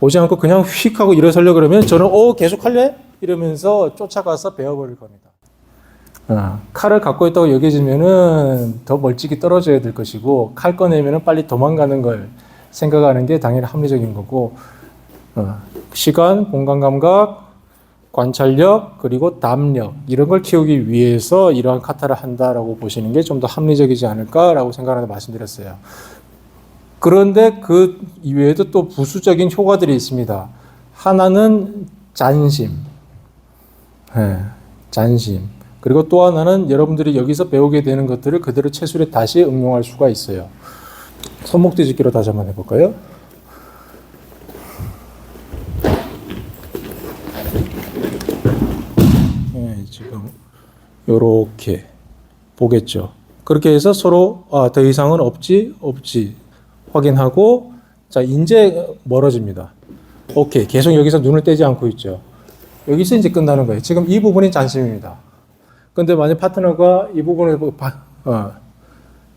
보지 않고 그냥 휙 하고 일어서려고 그러면 저는 계속 할래? 이러면서 쫓아가서 베어버릴 겁니다. 칼을 갖고 있다고 여겨지면은 더 멀찍이 떨어져야 될 것이고, 칼 꺼내면은 빨리 도망가는 걸 생각하는 게 당연히 합리적인 거고, 시간, 공간 감각, 관찰력, 그리고 담력, 이런 걸 키우기 위해서 이러한 카타를 한다라고 보시는 게 좀 더 합리적이지 않을까라고 생각하는데 말씀드렸어요. 그런데 그 이외에도 또 부수적인 효과들이 있습니다. 하나는 잔심. 잔심. 그리고 또 하나는 여러분들이 여기서 배우게 되는 것들을 그대로 체술에 다시 응용할 수가 있어요. 손목 뒤집기로 다시 한번 해볼까요? 지금 요렇게 보겠죠. 그렇게 해서 서로 더 이상은 없지 확인하고, 자 이제 멀어집니다. 오케이, 계속 여기서 눈을 떼지 않고 있죠. 여기서 이제 끝나는 거예요. 지금 이 부분이 잔심입니다. 근데 만약 파트너가 이 부분을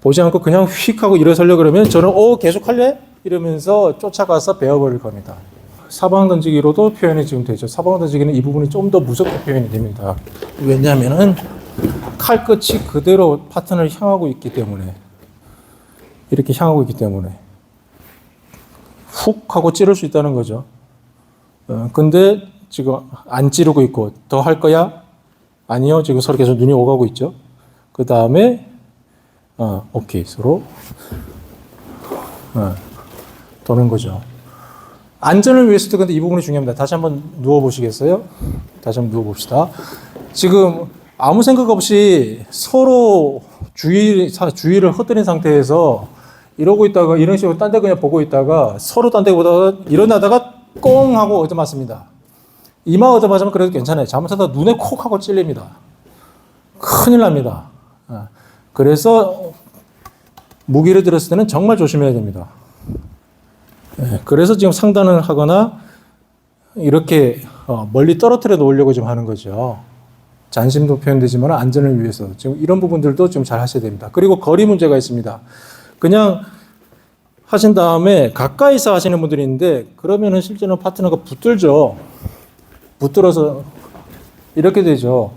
보지 않고 그냥 휙 하고 일어서려고 그러면 저는 계속 할래? 이러면서 쫓아가서 베어버릴 겁니다. 사방 던지기로도 표현이 지금 되죠. 사방 던지기는 이 부분이 좀 더 무섭게 표현이 됩니다. 왜냐하면은 칼 끝이 그대로 파트너를 향하고 있기 때문에, 이렇게 향하고 있기 때문에 훅 하고 찌를 수 있다는 거죠. 근데 지금 안 찌르고 있고, 더 할 거야? 아니요. 지금 서로 계속 눈이 오가고 있죠. 그 다음에 오케이, 서로 도는 거죠. 안전을 위해서도 근데 이 부분이 중요합니다. 다시 한번 누워보시겠어요? 다시 한번 누워봅시다. 지금 아무 생각 없이 서로 주의를 흩어진 상태에서 이러고 있다가 이런 식으로 딴 데 그냥 보고 있다가 서로 딴 데 보다가 일어나다가 꽁 하고 얻어맞습니다. 이마 얻어맞으면 그래도 괜찮아요. 잘못하다 눈에 콕 하고 찔립니다. 큰일 납니다. 그래서 무기를 들었을 때는 정말 조심해야 됩니다. 그래서 지금 상단을 하거나 이렇게 멀리 떨어뜨려 놓으려고 좀 하는 거죠. 잔심도 표현되지만 안전을 위해서 지금 이런 부분들도 좀 잘 하셔야 됩니다. 그리고 거리 문제가 있습니다. 그냥 하신 다음에 가까이서 하시는 분들이 있는데, 그러면은 실제로 파트너가 붙들죠. 붙들어서 이렇게 되죠.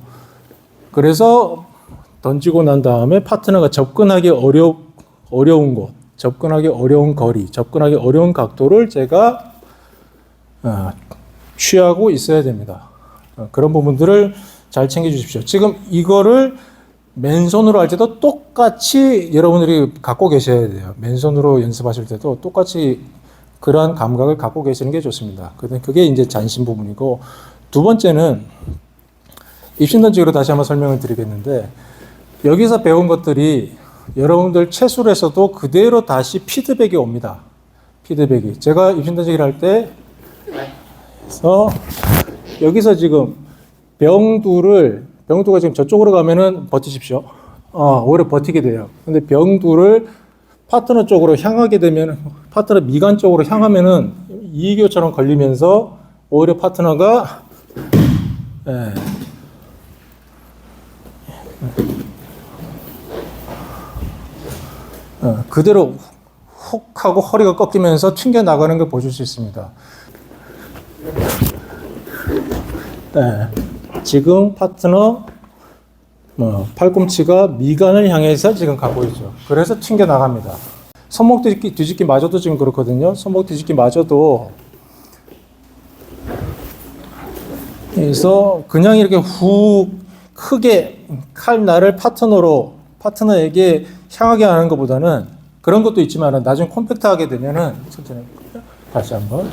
그래서 던지고 난 다음에 파트너가 접근하기 어려운 곳, 접근하기 어려운 거리, 접근하기 어려운 각도를 제가 취하고 있어야 됩니다. 그런 부분들을 잘 챙겨 주십시오. 지금 이거를 맨손으로 할 때도 똑같이 여러분들이 갖고 계셔야 돼요. 맨손으로 연습하실 때도 똑같이 그러한 감각을 갖고 계시는 게 좋습니다. 그게 이제 잔심 부분이고, 두 번째는 입신던지기로 다시 한번 설명을 드리겠는데, 여기서 배운 것들이 여러분들 체술에서도 그대로 다시 피드백이 옵니다. 피드백이. 제가 입신던지기를 할 때, 여기서 지금 병두가 지금 저쪽으로 가면은 버티십시오. 오히려 버티게 돼요. 근데 병두를 파트너 쪽으로 향하게 되면, 파트너 미간 쪽으로 향하면은 이익교처럼 걸리면서 오히려 파트너가 그대로 훅 하고 허리가 꺾이면서 튕겨 나가는 걸 보실 수 있습니다. 지금 파트너 팔꿈치가 미간을 향해서 지금 가고 있죠. 그래서 튕겨 나갑니다. 손목 뒤집기 마저도 지금 그렇거든요. 손목 뒤집기 마저도 그래서 그냥 이렇게 훅 크게 칼날을 파트너에게 향하게 하는 것보다는, 그런 것도 있지만 나중에 콤팩트하게 되면은, 천천히 다시 한번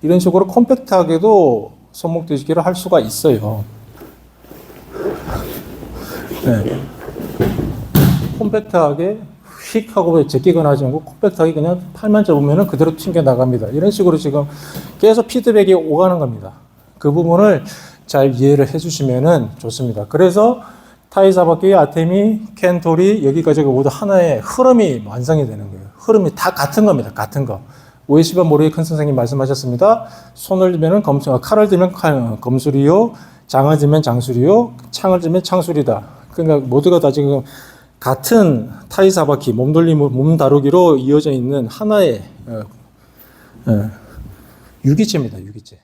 이런 식으로 콤팩트하게도 손목 뒤집기를 할 수가 있어요. 콤팩트하게 휙 하고 제끼거나 하지 않고 콤팩트하게 그냥 팔만 접으면 그대로 튕겨 나갑니다. 이런 식으로 지금 계속 피드백이 오가는 겁니다. 그 부분을 잘 이해를 해주시면 좋습니다. 그래서 타이사바키, 아테미, 켄토리, 여기까지가 모두 하나의 흐름이 완성이 되는 거예요. 흐름이 다 같은 겁니다. 같은 거. 오에시바 모리의 큰 선생님 말씀하셨습니다. 손을 들면 칼을 들면 검술이요, 장을 들면 장술이요, 창을 들면 창술이다. 그러니까 모두가 다 지금 같은 타이사바키 몸 다루기로 이어져 있는 하나의 유기체입니다. 유기체.